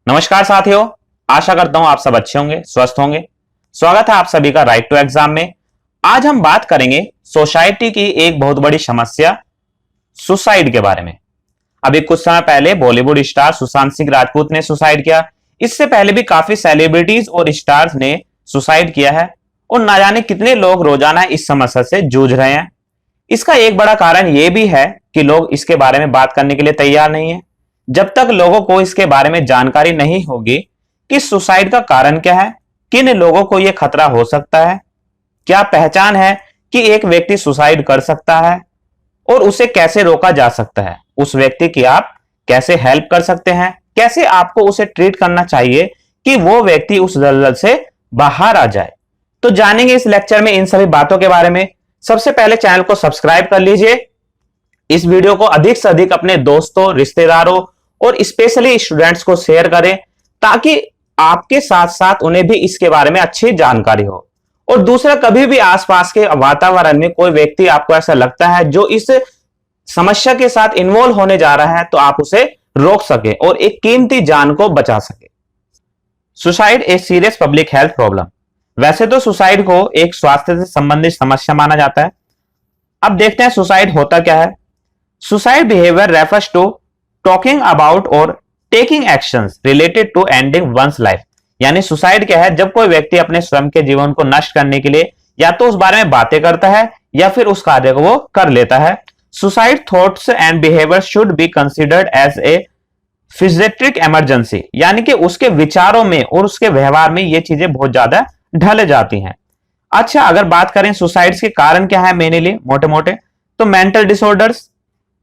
नमस्कार साथियों, आशा करता हूं आप सब अच्छे होंगे, स्वस्थ होंगे। स्वागत है आप सभी का राइट टू एग्जाम में। आज हम बात करेंगे सोसाइटी की एक बहुत बड़ी समस्या सुसाइड के बारे में। अभी कुछ समय पहले बॉलीवुड स्टार सुशांत सिंह राजपूत ने सुसाइड किया। इससे पहले भी काफी सेलिब्रिटीज और स्टार्स ने सुसाइड किया है और ना जाने कितने लोग रोजाना इस समस्या से जूझ रहे हैं। इसका एक बड़ा कारण यह भी है कि लोग इसके बारे में बात करने के लिए तैयार नहीं है। जब तक लोगों को इसके बारे में जानकारी नहीं होगी कि सुसाइड का कारण क्या है, किन लोगों को यह खतरा हो सकता है, क्या पहचान है कि एक व्यक्ति सुसाइड कर सकता है और उसे कैसे रोका जा सकता है, उस व्यक्ति की आप कैसे हेल्प कर सकते हैं, कैसे आपको उसे ट्रीट करना चाहिए कि वो व्यक्ति उस दलदल से बाहर आ जाए, तो जानेंगे इस लेक्चर में इन सभी बातों के बारे में। सबसे पहले चैनल को सब्सक्राइब कर लीजिए। इस वीडियो को अधिक से अधिक अपने दोस्तों, रिश्तेदारों और स्पेशली स्टूडेंट्स को शेयर करें ताकि आपके साथ साथ उन्हें भी इसके बारे में अच्छी जानकारी हो। और दूसरा, कभी भी आसपास के वातावरण में कोई व्यक्ति आपको ऐसा लगता है जो इस समस्या के साथ इन्वॉल्व होने जा रहा है, तो आप उसे रोक सके और एक कीमती जान को बचा सके। Suicide a serious public health problem. वैसे तो सुसाइड को एक स्वास्थ्य से संबंधित समस्या माना जाता है। अब देखते हैं सुसाइड होता क्या है। Suicide behaviour refers to talking about और taking actions related to ending one's life. यानी सुसाइड क्या है? जब कोई व्यक्ति अपने स्वयं के जीवन को नष्ट करने के लिए या तो उस बारे में बातें करता है या फिर उस कार्य को वो कर लेता है। Suicide thoughts and behaviour should be considered as a physiologic emergency. यानी कि उसके विचारों में और उसके व्यवहार में ये चीजें बहुत ज्यादा ढल जाती हैं। अच्छा, अगर बात करें सुसाइड्स के कारण क्या है मेनली मोटे मोटे, तो मेंटल डिसऑर्डर्स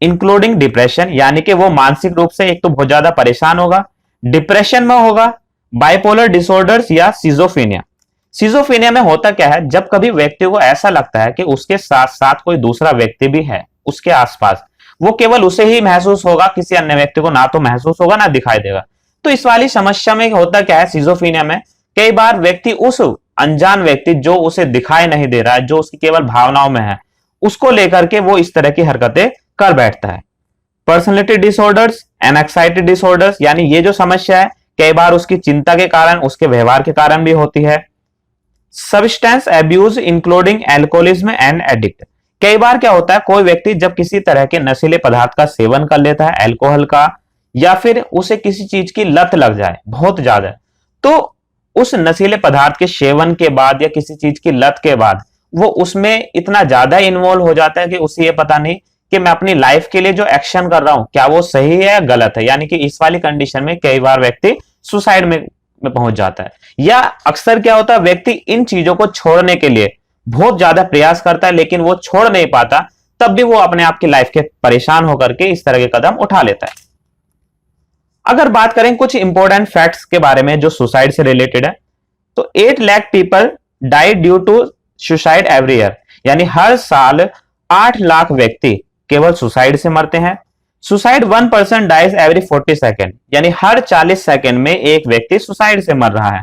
इंक्लूडिंग डिप्रेशन, यानी कि वो मानसिक रूप से एक तो बहुत ज्यादा परेशान होगा, डिप्रेशन में होगा, बाइपोलर डिसऑर्डर्स या सिजोफ्रेनिया। सिजोफ्रेनिया में होता क्या है? जब कभी व्यक्ति को ऐसा लगता है कि उसके साथ साथ कोई दूसरा व्यक्ति भी है उसके आसपास, वो केवल उसे ही महसूस होगा, किसी अन्य व्यक्ति को ना तो महसूस होगा ना दिखाई देगा। तो इस वाली समस्या में होता क्या है सिजोफ्रेनिया में, कई बार व्यक्ति उस अनजान व्यक्ति जो उसे दिखाई नहीं दे रहा है, जो उसकी केवल भावनाओं में है, उसको लेकर के वो इस तरह की हरकतें कर बैठता है। पर्सनैलिटी डिसऑर्डर्स, एंजाइटी डिसऑर्डर्स, यानी ये जो समस्या है कई बार उसकी चिंता के कारण, उसके व्यवहार के कारण भी होती है। Substance abuse including alcoholism and addict. कई बार क्या होता है, कोई व्यक्ति जब किसी तरह के नशीले पदार्थ का सेवन कर लेता है, अल्कोहल का, या फिर उसे किसी चीज की लत लग जाए बहुत ज्यादा, तो उस नशीले पदार्थ के सेवन के बाद या किसी चीज की लत के बाद वो उसमें इतना ज्यादा इन्वॉल्व हो जाता है कि उसे ये पता नहीं कि मैं अपनी लाइफ के लिए जो एक्शन कर रहा हूं क्या वो सही है या गलत है। यानी कि इस वाली कंडीशन में कई बार व्यक्ति सुसाइड में पहुंच जाता है। या अक्सर क्या होता है, व्यक्ति इन चीजों को छोड़ने के लिए बहुत ज्यादा प्रयास करता है लेकिन वो छोड़ नहीं पाता, तब भी वो अपने आप की लाइफ के परेशान होकर के इस तरह के कदम उठा लेता है। अगर बात करें कुछ इंपॉर्टेंट फैक्ट्स के बारे में जो सुसाइड से रिलेटेड है, तो 8 lakh people die due to suicide every year. यानी हर साल 8 लाख व्यक्ति केवल सुसाइड से मरते हैं। सुसाइड 1% डाइज एवरी 40 सेकेंड, यानी हर 40 सेकेंड में एक व्यक्ति सुसाइड से मर रहा है।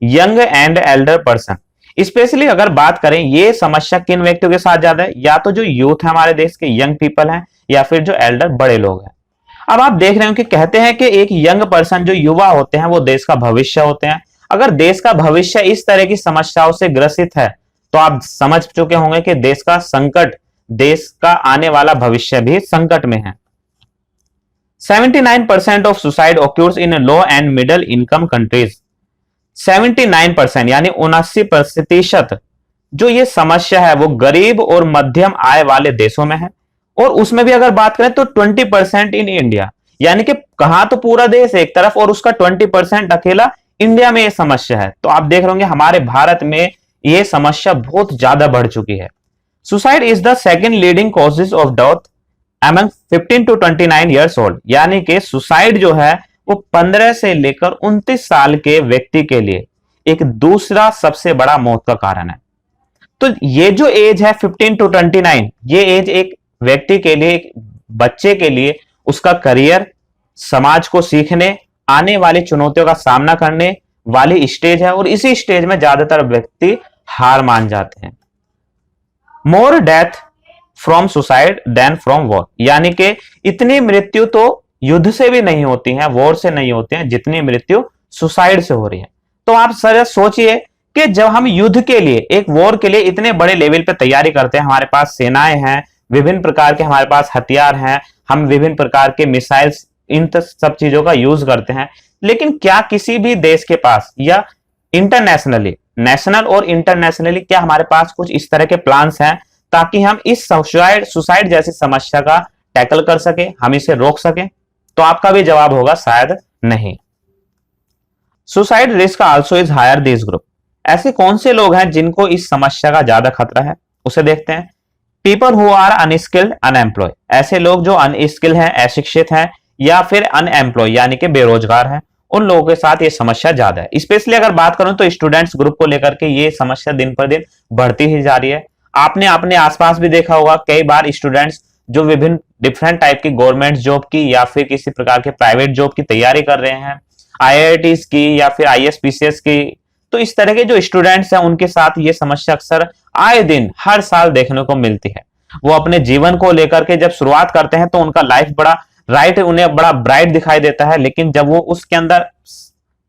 Young and Elder person, specially अगर बात करें ये समस्या किन व्यक्तियों के साथ ज्यादा है, या तो जो यूथ है हमारे देश के यंग पीपल हैं, या फिर जो एल्डर बड़े लोग हैं। अब आप देख रहे हो कि कहते हैं कि एक यंग पर्सन जो युवा होते हैं वो देश का भविष्य होते हैं। अगर देश का भविष्य इस तरह की समस्याओं से ग्रसित है तो आप समझ चुके होंगे कि देश का संकट, देश का आने वाला भविष्य भी संकट में है। 79% of suicide occurs in low and middle income countries. 79% यानी 79% जो ये समस्या है वो गरीब और मध्यम आय वाले देशों में है। और उसमें भी अगर बात करें तो 20% इन इंडिया, यानी कि कहां तो पूरा देश एक तरफ और उसका 20% अकेला इंडिया में ये समस्या है। तो आप देख रहे होंगे हमारे भारत में ये समस्या बहुत ज्यादा बढ़ चुकी है। Suicide is the second leading causes of death among 15 to 29 years old. यानी कि सुसाइड जो है वो 15 से लेकर 29 साल के व्यक्ति के लिए एक दूसरा सबसे बड़ा मौत का कारण है। तो ये जो एज है 15 टू 29, ये एज एक व्यक्ति के लिए, एक बच्चे के लिए उसका करियर, समाज को सीखने, आने वाली चुनौतियों का सामना करने वाली स्टेज है। और इसी स्टेज में ज्यादातर व्यक्ति हार मान जाते हैं। More death from suicide than from war, यानी कि इतनी मृत्यु तो युद्ध से भी नहीं होती हैं, वॉर से नहीं होती हैं, जितनी मृत्यु सुसाइड से हो रही है। तो आप सर सोचिए कि जब हम युद्ध के लिए, एक वॉर के लिए इतने बड़े लेवल पे तैयारी करते हैं, हमारे पास सेनाएं हैं, विभिन्न प्रकार के हमारे पास हथियार हैं, हम विभिन्न प्रकार के मिसाइल्स, इन सब चीजों का यूज करते हैं, लेकिन क्या किसी भी देश के पास या इंटरनेशनली, नेशनल और इंटरनेशनली, क्या हमारे पास कुछ इस तरह के प्लान्स हैं ताकि हम इस सुसाइड जैसी समस्या का टैकल कर सके, हम इसे रोक सके? तो आपका भी जवाब होगा शायद नहीं। Suicide risk also is hire this group. ऐसे कौन से लोग हैं जिनको इस समस्या का ज्यादा खतरा है, उसे देखते हैं। People who are unskilled unemploy, ऐसे लोग जो अनस्किल्ड हैं, अशिक्षित हैं, या फिर अनएम्प्लॉय यानी कि बेरोजगार हैं, उन लोगों के साथ ये समस्या ज्यादा है। स्पेशली अगर बात करूं तो स्टूडेंट्स ग्रुप को लेकर के ये समस्या दिन पर दिन बढ़ती ही जा रही है। आपने अपने आसपास भी देखा होगा, कई बार स्टूडेंट्स जो विभिन्न डिफरेंट टाइप की गवर्नमेंट जॉब की या फिर किसी प्रकार के प्राइवेट जॉब की तैयारी कर रहे हैं, आईआईटीज की या फिर आईएएस की, तो इस तरह के जो स्टूडेंट्स हैं उनके साथ ये समस्या अक्सर आए दिन हर साल देखने को मिलती है। वो अपने जीवन को लेकर के जब शुरुआत करते हैं तो उनका लाइफ बड़ा उन्हें बड़ा ब्राइट दिखाई देता है, लेकिन जब वो उसके अंदर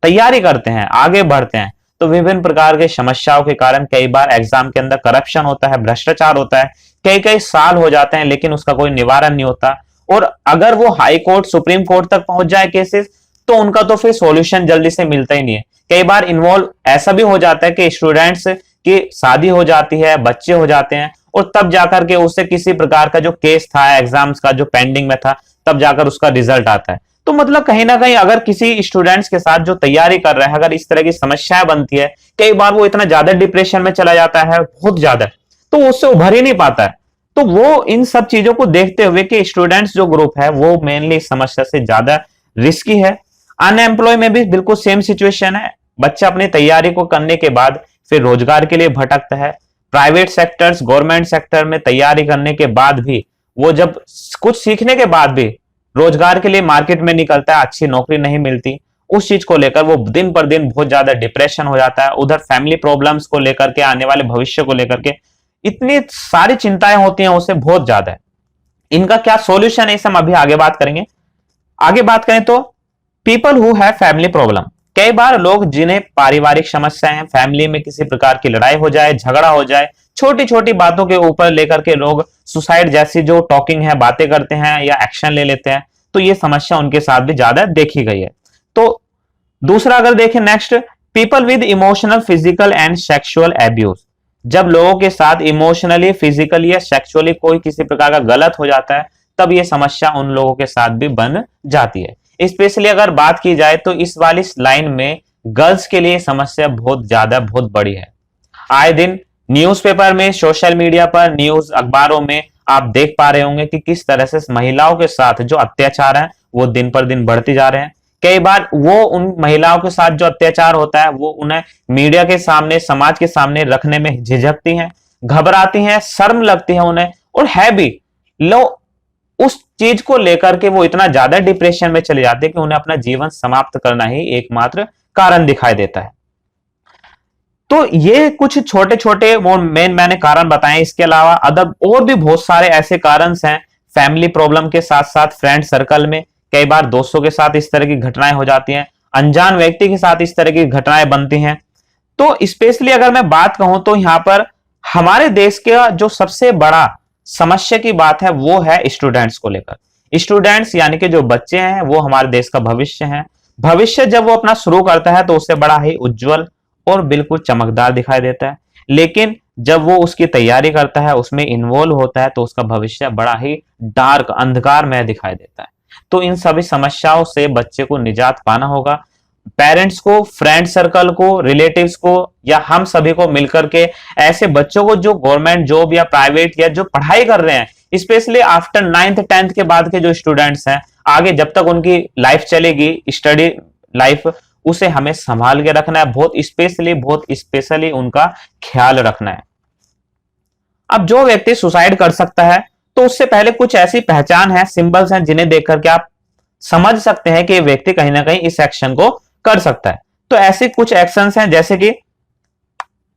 तैयारी करते हैं, आगे बढ़ते हैं, तो विभिन्न प्रकार के समस्याओं के कारण कई बार एग्जाम के अंदर करप्शन होता है, भ्रष्टाचार होता है, कई कई साल हो जाते हैं लेकिन उसका कोई निवारण नहीं होता। और अगर वो हाई कोर्ट, सुप्रीम कोर्ट तक पहुंच जाए केसेस, तो उनका तो फिर सॉल्यूशन जल्दी से मिलता ही नहीं है। कई बार इन्वॉल्व ऐसा भी हो जाता है कि स्टूडेंट्स की शादी हो जाती है, बच्चे हो जाते हैं, और तब जाकर के उससे किसी प्रकार का जो केस था एग्जाम्स का जो पेंडिंग में था, तब जाकर उसका रिजल्ट आता है। तो मतलब कहीं ना कहीं अगर किसी स्टूडेंट्स के साथ जो तैयारी कर रहा है, अगर इस तरह की समस्याएं बनती है, कई बार वो इतना ज्यादा डिप्रेशन में चला जाता है, बहुत ज्यादा, तो उससे उभर ही नहीं पाता है। तो वो इन सब चीजों को देखते हुए कि स्टूडेंट्स जो ग्रुप है वो मेनली इस समस्या से ज्यादा रिस्की है। अनएम्प्लॉय में भी बिल्कुल सेम सिचुएशन है। बच्चा अपनी तैयारी को करने के बाद फिर रोजगार के लिए भटकता है। प्राइवेट सेक्टर्स, गवर्नमेंट सेक्टर में तैयारी करने के बाद भी वो जब कुछ सीखने के बाद भी रोजगार के लिए मार्केट में निकलता है, अच्छी नौकरी नहीं मिलती, उस चीज को लेकर वो दिन पर दिन बहुत ज्यादा डिप्रेशन हो जाता है। उधर फैमिली प्रॉब्लम्स को लेकर के, आने वाले भविष्य को लेकर के इतनी सारी चिंताएं होती हैं उसे, बहुत ज्यादा है। इनका क्या सॉल्यूशन है, इसे हम अभी आगे बात करेंगे। आगे बात करें तो people who have family problem, कई बार लोग जिन्हें पारिवारिक समस्याएं हैं, फैमिली में किसी प्रकार की लड़ाई हो जाए, झगड़ा हो जाए, छोटी छोटी बातों के ऊपर लेकर के लोग सुसाइड जैसी जो टॉकिंग है, बातें करते हैं या एक्शन ले लेते हैं, तो ये समस्या उनके साथ भी ज्यादा देखी गई है। तो दूसरा अगर देखें next, people with emotional, physical and sexual abuse, जब लोगों के साथ इमोशनली, फिजिकली या सेक्सुअली कोई किसी प्रकार का गलत हो जाता है, तब ये समस्या उन लोगों के साथ भी बन जाती है। स्पेशली अगर बात की जाए तो इस वाली लाइन में गर्ल्स के लिए समस्या बहुत ज्यादा, बहुत बड़ी है। आए दिन न्यूज़पेपर में, सोशल मीडिया पर, न्यूज अखबारों में आप देख पा रहे होंगे कि किस तरह से महिलाओं के साथ जो अत्याचार है वो दिन पर दिन बढ़ती जा रहे हैं। कई बार वो उन महिलाओं के साथ जो अत्याचार होता है वो उन्हें मीडिया के सामने, समाज के सामने रखने में झिझकती हैं, घबराती हैं, शर्म लगती है उन्हें, और है भी लो उस चीज को लेकर के वो इतना ज्यादा डिप्रेशन में चले जाते हैं कि उन्हें अपना जीवन समाप्त करना ही एकमात्र कारण दिखाई देता है। तो ये कुछ छोटे छोटे वो मैंने कारण बताए। इसके अलावा अदर और भी बहुत सारे ऐसे कारण हैं। फैमिली प्रॉब्लम के साथ साथ फ्रेंड सर्कल में कई बार दोस्तों के साथ इस तरह की घटनाएं हो जाती हैं, अनजान व्यक्ति के साथ इस तरह की घटनाएं बनती हैं। तो स्पेशली अगर मैं बात कहूं तो यहां पर हमारे देश का जो सबसे बड़ा समस्या की बात है वो है स्टूडेंट्स को लेकर। स्टूडेंट्स यानी कि जो बच्चे हैं वो हमारे देश का भविष्य है। भविष्य जब वो अपना शुरू करता है तो उसे बड़ा ही उज्जवल और बिल्कुल चमकदार दिखाई देता है, लेकिन जब वो उसकी तैयारी करता है, उसमें इन्वॉल्व होता है, तो उसका भविष्य बड़ा ही डार्क, अंधकारमय दिखाई देता है। तो इन सभी समस्याओं से बच्चे को निजात पाना होगा। पेरेंट्स को, फ्रेंड सर्कल को, रिलेटिव्स को या हम सभी को मिलकर के ऐसे बच्चों को जो गवर्नमेंट जॉब या प्राइवेट या जो पढ़ाई कर रहे हैं, स्पेशली आफ्टर 9th 10th के बाद के जो स्टूडेंट्स हैं, आगे जब तक उनकी लाइफ चलेगी, स्टडी लाइफ, उसे हमें संभाल के रखना है, बहुत स्पेशली उनका ख्याल रखना है। अब जो व्यक्ति सुसाइड कर सकता है तो उससे पहले कुछ ऐसी पहचान है, सिंबल्स हैं, जिन्हें देख करके आप समझ सकते हैं कि ये व्यक्ति कहीं ना कहीं इस एक्शन को कर सकता है। तो ऐसे कुछ एक्शंस हैं जैसे कि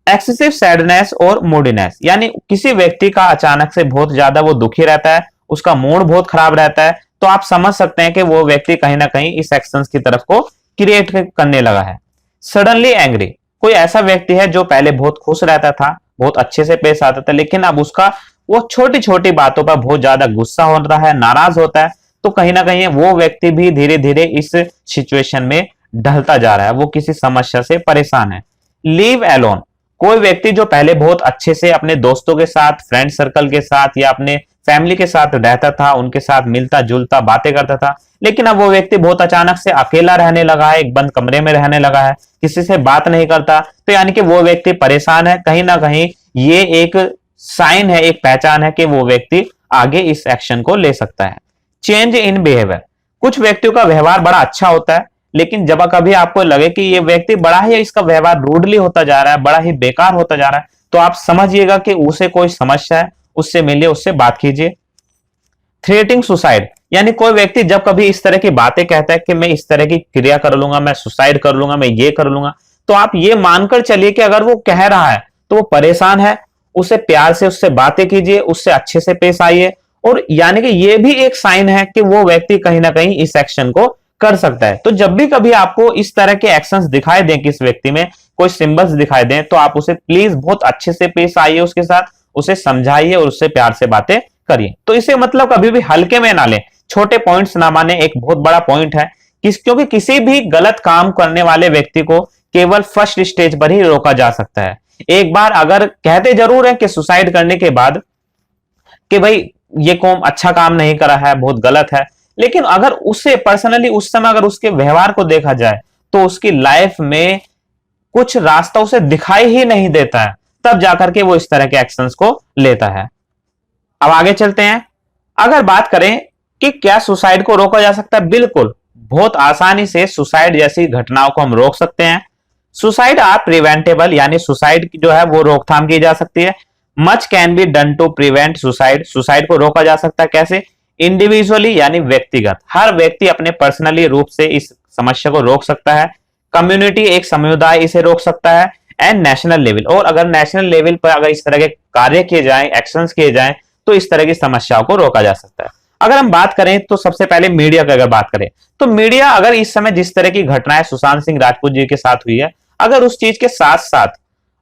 एक्सेसिव सैडनेस और मूडीनेस, यानी किसी व्यक्ति का अचानक से बहुत ज्यादा वो दुखी रहता है, उसका मूड बहुत खराब रहता है, तो आप समझ सकते हैं कि वो व्यक्ति कहीं ना कहीं इस एक्शंस की तरफ को क्रिएट करने लगा है। सडनली एंग्री, कोई ऐसा व्यक्ति है जो पहले बहुत खुश रहता था, बहुत अच्छे से पेश आता था, लेकिन अब उसका वो छोटी छोटी बातों पर बहुत ज्यादा गुस्सा हो रहा है, नाराज होता है। तो कहीं ना कहीं वो व्यक्ति भी धीरे धीरे इस सिचुएशन में ढलता जा रहा है, वो किसी समस्या से परेशान है। लीव एलोन, कोई व्यक्ति जो पहले बहुत अच्छे से अपने दोस्तों के साथ, फ्रेंड सर्कल के साथ या अपने फैमिली के साथ रहता था, उनके साथ मिलता जुलता बातें करता था, लेकिन अब वो व्यक्ति बहुत अचानक से अकेला रहने लगा है, एक बंद कमरे में रहने लगा है, किसी से बात नहीं करता। तो यानी कि वो व्यक्ति परेशान है। कहीं ना कहीं ये एक साइन है, एक पहचान है कि वो व्यक्ति आगे इस एक्शन को ले सकता है। चेंज इन बिहेवियर, कुछ व्यक्तियों का व्यवहार बड़ा अच्छा होता है, लेकिन जब कभी आपको लगे कि ये व्यक्ति बड़ा ही इसका व्यवहार रूडली होता जा रहा है, बड़ा ही बेकार होता जा रहा है, तो आप समझिएगा कि उसे कोई समस्या है, उससे मिलिए, उससे बात कीजिए। थ्रेटिंग सुसाइड, यानी कोई व्यक्ति जब कभी इस तरह की बातें कहता है कि मैं इस तरह की क्रिया कर लूंगा, मैं सुसाइड कर लूंगा, मैं ये कर लूंगा, तो आप ये मानकर चलिए कि अगर वो कह रहा है तो वो परेशान है। उसे प्यार से उससे बातें कीजिए, उससे अच्छे से पेश आइए, और यानी कि ये भी एक साइन है कि वो व्यक्ति कहीं ना कहीं इस एक्शन को कर सकता है। तो जब भी कभी आपको इस तरह के एक्शंस दिखाई दें, किस व्यक्ति में कोई सिंबल्स दिखाई दें, तो आप उसे प्लीज बहुत अच्छे से पेश आइए, उसके साथ उसे समझाइए और उससे प्यार से बातें करिए। तो इसे मतलब कभी भी हल्के में ना लें, छोटे पॉइंट्स ना माने, एक बहुत बड़ा पॉइंट है क्योंकि किसी भी गलत काम करने वाले व्यक्ति को केवल फर्स्ट स्टेज पर ही रोका जा सकता है। एक बार अगर कहते जरूर है कि सुसाइड करने के बाद कि भाई ये कौम अच्छा काम नहीं करा है, बहुत गलत है, लेकिन अगर उससे पर्सनली उस समय अगर उसके व्यवहार को देखा जाए तो उसकी लाइफ में कुछ रास्ता उसे दिखाई ही नहीं देता है, तब जाकर के वो इस तरह के एक्शंस को लेता है। अब आगे चलते हैं। अगर बात करें कि क्या सुसाइड को रोका जा सकता है, बिल्कुल बहुत आसानी से सुसाइड जैसी घटनाओं को हम रोक सकते हैं। सुसाइड आर प्रिवेंटेबल, यानी सुसाइड जो है वो रोकथाम की जा सकती है। Much can be done to prevent suicide, suicide को रोका जा सकता है कैसे? इंडिविजुअली, यानी व्यक्तिगत, हर व्यक्ति अपने पर्सनली रूप से इस समस्या को रोक सकता है। कम्युनिटी, एक समुदाय इसे रोक सकता है। एंड नेशनल लेवल, और अगर नेशनल लेवल पर अगर इस तरह के कार्य किए जाएं, एक्शंस किए जाएं, तो इस तरह की समस्याओं को रोका जा सकता है। अगर हम बात करें तो सबसे पहले मीडिया की अगर बात करें तो मीडिया अगर इस समय जिस तरह की घटनाएं सुशांत सिंह राजपूत जी के साथ हुई है, अगर उस चीज के साथ साथ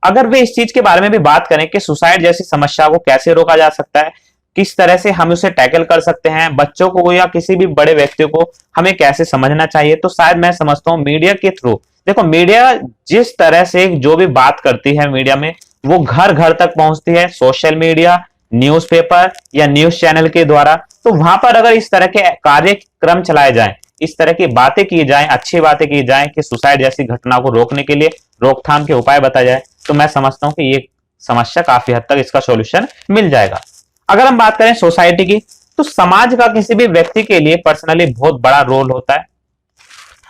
अगर वे इस चीज के बारे में भी बात करें कि सुसाइड जैसी समस्या को कैसे रोका जा सकता है, किस तरह से हम उसे टैकल कर सकते हैं, बच्चों को या किसी भी बड़े व्यक्ति को हमें कैसे समझना चाहिए, तो शायद मैं समझता हूं मीडिया के थ्रू, देखो मीडिया जिस तरह से जो भी बात करती है मीडिया में, वो घर घर तक पहुंचती है, सोशल मीडिया, न्यूज़पेपर या न्यूज चैनल के द्वारा। तो वहां पर अगर इस तरह के कार्यक्रम चलाए जाएं, इस तरह की बातें की जाएं, अच्छी बातें की जाएं कि सुसाइड जैसी घटना को रोकने के लिए रोकथाम के उपाय बताए जाए, तो मैं समझता हूं कि ये समस्या काफी हद तक इसका सॉल्यूशन मिल जाएगा। अगर हम बात करें सोसाइटी की, तो समाज का किसी भी व्यक्ति के लिए पर्सनली बहुत बड़ा रोल होता है।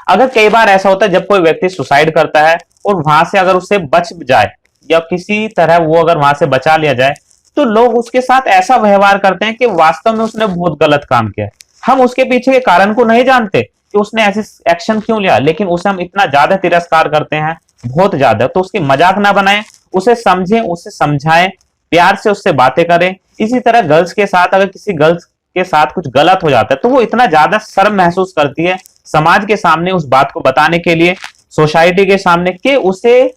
अगर कई बार ऐसा होता है जब कोई व्यक्ति सुसाइड करता है और वहां से अगर उससे बच जाए या किसी तरह वो अगर वहां से बचा लिया जाए, तो लोग उसके साथ ऐसा व्यवहार करते हैं कि वास्तव में उसने बहुत गलत काम किया। हम उसके पीछे के कारण को नहीं जानते कि उसने ऐसे एक्शन क्यों लिया, लेकिन उसे हम इतना ज्यादा तिरस्कार करते हैं, बहुत ज्यादा। तो उसकी मजाक ना बनाएं, उसे समझें, उसे समझाएं, प्यार से उससे बातें करें। इसी तरह गर्ल्स के साथ अगर किसी गर्ल्स के साथ कुछ गलत हो जाता है तो वो इतना ज्यादा शर्म महसूस करती है समाज के सामने उस बात को बताने के लिए, सोसाइटी के सामने, कि उसे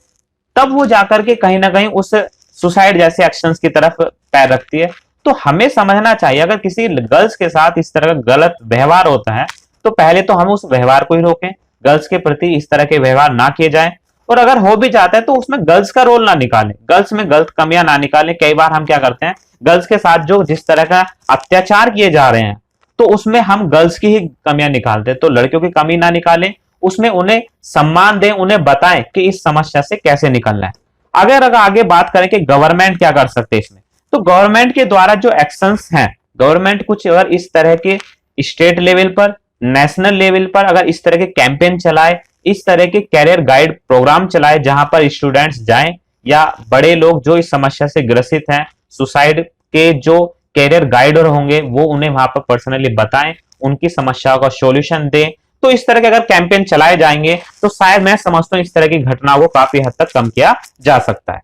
तब वो जाकर के कहीं ना कहीं उस सुसाइड जैसे एक्शंस की तरफ पैर रखती है। तो हमें समझना चाहिए अगर किसी गर्ल्स के साथ इस तरह का गलत व्यवहार होता है तो पहले तो हम उस व्यवहार को ही रोकें, गर्ल्स के प्रति इस तरह के व्यवहार ना किए जाएं। और अगर हो भी जाता है तो उसमें गर्ल्स का रोल ना निकालें, गर्ल्स में गलत कमियां ना निकालें। कई बार हम क्या करते हैं, गर्ल्स के साथ जो जिस तरह का अत्याचार किए जा रहे हैं तो उसमें हम गर्ल्स की ही कमियां निकालते हैं। तो लड़कियों की कमी ना निकालें, उसमें उन्हें सम्मान दें, उन्हें बताएं कि इस समस्या से कैसे निकलना है। अगर आगे बात करें कि गवर्नमेंट क्या कर सकते हैं इसमें, तो गवर्नमेंट के द्वारा जो एक्शंस हैं, गवर्नमेंट कुछ अगर इस तरह के स्टेट लेवल पर, नेशनल लेवल पर अगर इस तरह के कैंपेन चलाए, इस तरह के कैरियर गाइड प्रोग्राम चलाए जहां पर स्टूडेंट्स जाएं या बड़े लोग जो इस समस्या से ग्रसित हैं, सुसाइड के जो कैरियर गाइडर होंगे वो उन्हें वहां पर पर्सनली बताएं, उनकी समस्याओं का सॉल्यूशन दें। तो इस तरह के अगर कैंपेन चलाए जाएंगे तो शायद मैं समझता हूं इस तरह की घटनाओं को काफी हद तक कम किया जा सकता है।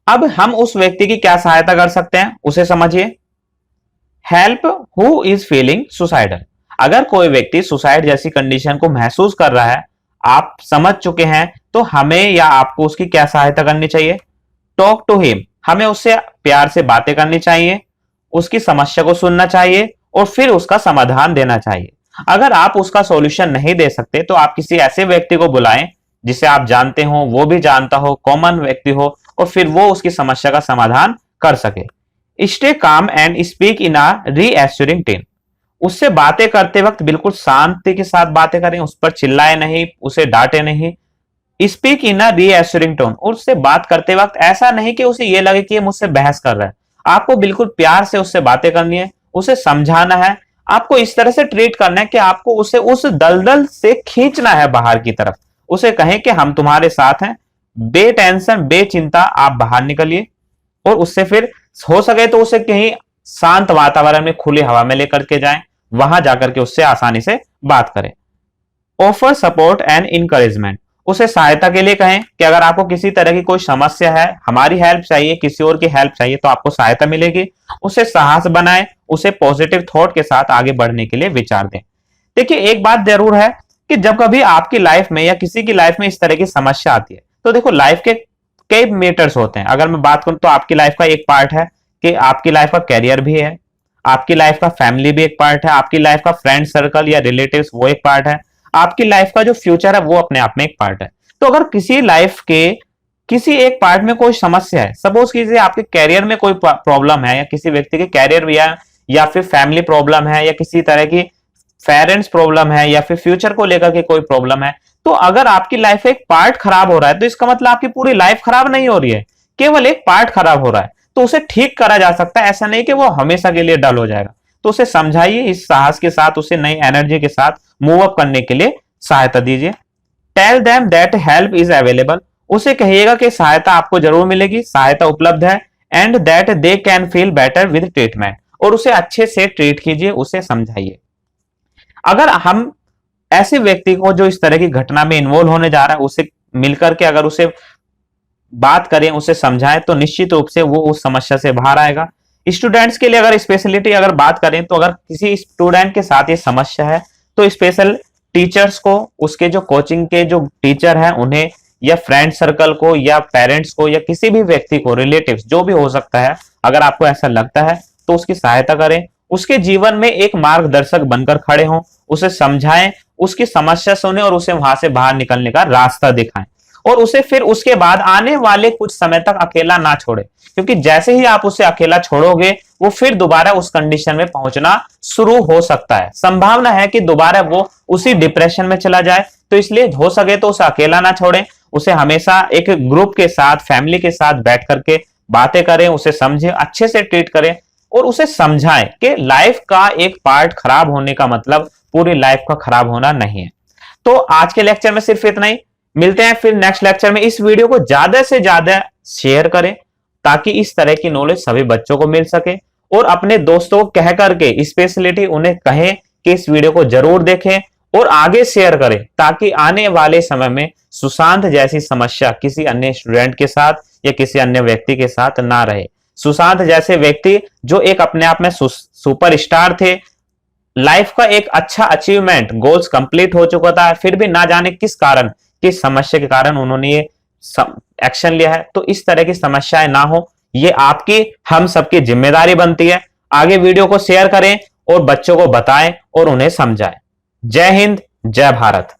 अब हम उस व्यक्ति की क्या सहायता कर सकते हैं उसे समझिए। Help who is feeling suicidal. अगर कोई व्यक्ति सुसाइड जैसी कंडीशन को महसूस कर रहा है, आप समझ चुके हैं, तो हमें या आपको उसकी क्या सहायता करनी चाहिए? टॉक टू हिम, हमें उससे प्यार से बातें करनी चाहिए, उसकी समस्या को सुनना चाहिए और फिर उसका समाधान देना चाहिए। अगर आप उसका सॉल्यूशन नहीं दे सकते तो आप किसी ऐसे व्यक्ति को बुलाएं जिसे आप जानते हो, वो भी जानता हो, कॉमन व्यक्ति हो, और फिर वो उसकी समस्या का समाधान कर सके। Stay calm and speak in a reassuring tone. उससे बातें करते वक्त बिल्कुल शांति के साथ बातें करें, उस पर चिल्लाए नहीं, उसे डांटे नहीं। Speak in a reassuring tone, और उससे बात करते वक्त ऐसा नहीं कि उसे ये लगे कि ये मुझसे बहस कर रहा है। आपको बिल्कुल प्यार से उससे बातें करनी है, उसे समझाना है, आपको इस तरह से ट्रीट करना है कि आपको उसे उस दलदल से खींचना है बाहर की तरफ। उसे कहें कि हम तुम्हारे साथ हैं, बेटेंशन बेचिंता आप बाहर निकलिए, और उससे फिर हो सके तो उसे कहीं शांत वातावरण में, खुली हवा में लेकर के जाएं, वहां जाकर के उससे आसानी से बात करें। ऑफर सपोर्ट एंड इंकरेजमेंट, उसे सहायता के लिए कहें कि अगर आपको किसी तरह की कोई समस्या है, हमारी हेल्प चाहिए, किसी और की हेल्प चाहिए, तो आपको सहायता मिलेगी। उसे साहस बनाए, उसे पॉजिटिव थॉट के साथ आगे बढ़ने के लिए विचार दें। देखिए, एक बात जरूर है कि जब कभी आपकी लाइफ में या किसी की लाइफ में इस तरह की समस्या आती है, तो देखो, लाइफ के कई मैटर्स होते हैं। अगर मैं बात करूं तो आपकी लाइफ का एक पार्ट है कि आपकी लाइफ का कैरियर भी है, आपकी लाइफ का फैमिली भी एक पार्ट है, आपकी लाइफ का फ्रेंड सर्कल या रिलेटिव्स वो एक पार्ट है, आपकी लाइफ का जो फ्यूचर है वो अपने आप में एक पार्ट है। तो अगर किसी लाइफ के किसी एक पार्ट में कोई समस्या है, सपोज कीजिए आपके कैरियर में कोई प्रॉब्लम है, या किसी व्यक्ति के कैरियर या फिर फैमिली प्रॉब्लम है, या किसी तरह की पेरेंट्स प्रॉब्लम है, या फिर फ्यूचर को लेकर के कोई प्रॉब्लम है, तो अगर आपकी लाइफ एक पार्ट खराब हो रहा है, तो इसका मतलब आपकी पूरी लाइफ खराब नहीं हो रही है, केवल एक पार्ट खराब हो रहा है। तो उसे ठीक करा जा सकता है, ऐसा नहीं कि वो हमेशा के लिए डल हो जाएगा। तो उसे समझाइए, इस साहस के साथ उसे नई एनर्जी के साथ मूव अप करने के लिए सहायता दीजिए। Tell them that help is available, उसे कहिएगा कि सहायता आपको जरूर मिलेगी, सहायता उपलब्ध है, and that they can feel better with treatment, और उसे अच्छे से ट्रीट कीजिए, उसे समझाइए। अगर हम ऐसे व्यक्ति को जो इस तरह की घटना में इन्वॉल्व होने जा रहा है, उसे मिलकर के अगर उसे बात करें, उसे समझाएं, तो निश्चित रूप से वो उस समस्या से बाहर आएगा। स्टूडेंट्स के लिए अगर स्पेशलिटी अगर बात करें, तो अगर किसी स्टूडेंट के साथ ये समस्या है, तो स्पेशल टीचर्स को, उसके जो कोचिंग के जो टीचर हैं उन्हें, या फ्रेंड सर्कल को, या पेरेंट्स को, या किसी भी व्यक्ति को, रिलेटिव्स जो भी हो सकता है, अगर आपको ऐसा लगता है तो उसकी सहायता करें, उसके जीवन में एक मार्गदर्शक बनकर खड़े हों, उसे समझाएं, उसकी समस्या सुने और उसे वहां से बाहर निकलने का रास्ता दिखाएं, और उसे फिर उसके बाद आने वाले कुछ समय तक अकेला ना छोड़े, क्योंकि जैसे ही आप उसे अकेला छोड़ोगे, वो फिर दोबारा उस कंडीशन में पहुंचना शुरू हो सकता है। संभावना है कि दोबारा वो उसी डिप्रेशन में चला जाए। तो इसलिए हो सके तो उसे अकेला ना छोड़ें, उसे हमेशा एक ग्रुप के साथ, फैमिली के साथ बैठ करके बातें करें, उसे समझें, अच्छे से ट्रीट करें, और उसे समझाएं कि लाइफ का एक पार्ट खराब होने का मतलब पूरी लाइफ का खराब होना नहीं है। तो आज के लेक्चर में सिर्फ इतना ही, मिलते हैं फिर नेक्स्ट लेक्चर में। इस वीडियो को ज्यादा से ज्यादा शेयर करें, ताकि इस तरह की नॉलेज सभी बच्चों को मिल सके, और अपने दोस्तों को कह करके स्पेशलिटी उन्हें कहें कि इस वीडियो को जरूर देखें और आगे शेयर करें, ताकि आने वाले समय में सुशांत जैसी समस्या किसी अन्य स्टूडेंट के साथ या किसी अन्य व्यक्ति के साथ ना रहे। सुशांत जैसे व्यक्ति जो एक अपने आप में सुपरस्टार थे, लाइफ का एक अच्छा अचीवमेंट, गोल्स कंप्लीट हो चुका था, फिर भी ना जाने किस कारण, किस समस्या के कारण उन्होंने ये एक्शन लिया है। तो इस तरह की समस्याएं ना हो, ये आपकी, हम सबकी जिम्मेदारी बनती है। आगे वीडियो को शेयर करें और बच्चों को बताएं और उन्हें समझाएं। जय हिंद, जय भारत।